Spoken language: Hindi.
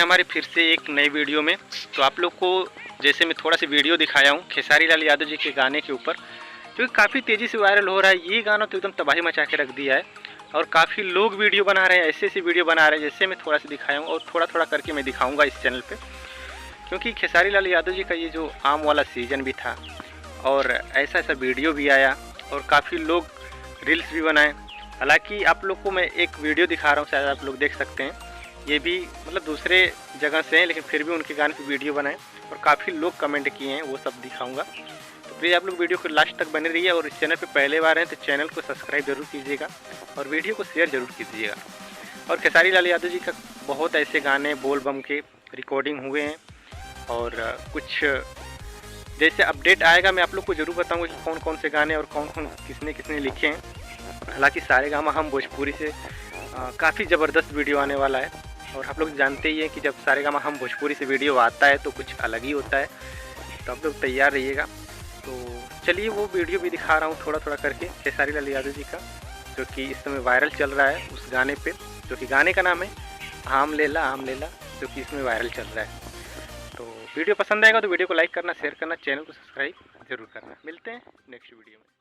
हमारे फिर से एक नई वीडियो में। तो आप लोग को जैसे मैं थोड़ा सा वीडियो दिखाया हूँ खेसारी लाल यादव जी के गाने के ऊपर, क्योंकि काफ़ी तेज़ी से वायरल हो रहा है। ये गाना तो एकदम तबाही मचा के रख दिया है और काफ़ी लोग वीडियो बना रहे हैं, ऐसे ऐसे वीडियो बना रहे हैं जैसे मैं थोड़ा सा दिखाया हूँ और थोड़ा थोड़ा करके मैं दिखाऊँगा इस चैनल पर। क्योंकि खेसारी लाल यादव जी का ये जो आम वाला सीज़न भी था और ऐसा ऐसा वीडियो भी आया और काफ़ी लोग रील्स भी बनाए। हालांकि आप लोग को मैं एक वीडियो दिखा रहा हूँ, शायद आप लोग देख सकते हैं, ये भी मतलब दूसरे जगह से हैं लेकिन फिर भी उनके गाने पे वीडियो बनाए और काफ़ी लोग कमेंट किए हैं, वो सब दिखाऊंगा। तो प्लीज़ आप लोग वीडियो को लास्ट तक बने रहिए और इस चैनल पे पहले बार हैं तो चैनल को सब्सक्राइब जरूर कीजिएगा और वीडियो को शेयर जरूर कीजिएगा। और खेसारी लाल यादव जी का बहुत ऐसे गाने बोल बम के रिकॉर्डिंग हुए हैं और कुछ जैसे अपडेट आएगा मैं आप लोग को ज़रूर बताऊँगा कि कौन कौन से गाने और कौन कौन किसने किसने लिखे हैं। हालांकि सारेगामा हम भोजपुरी से काफ़ी ज़बरदस्त वीडियो आने वाला है और आप लोग जानते ही हैं कि जब सारेगामा हम भोजपुरी से वीडियो आता है तो कुछ अलग ही होता है, तो आप लोग तैयार रहिएगा। तो चलिए वो वीडियो भी दिखा रहा हूँ थोड़ा थोड़ा करके खेसारी लाल यादव जी का, जो कि इस समय वायरल चल रहा है उस गाने पे, जो कि गाने का नाम है आम लेला, जो कि इसमें वायरल चल रहा है। तो वीडियो पसंद आएगा तो वीडियो को लाइक करना, शेयर करना, चैनल को सब्सक्राइब जरूर करना। मिलते हैं नेक्स्ट वीडियो में।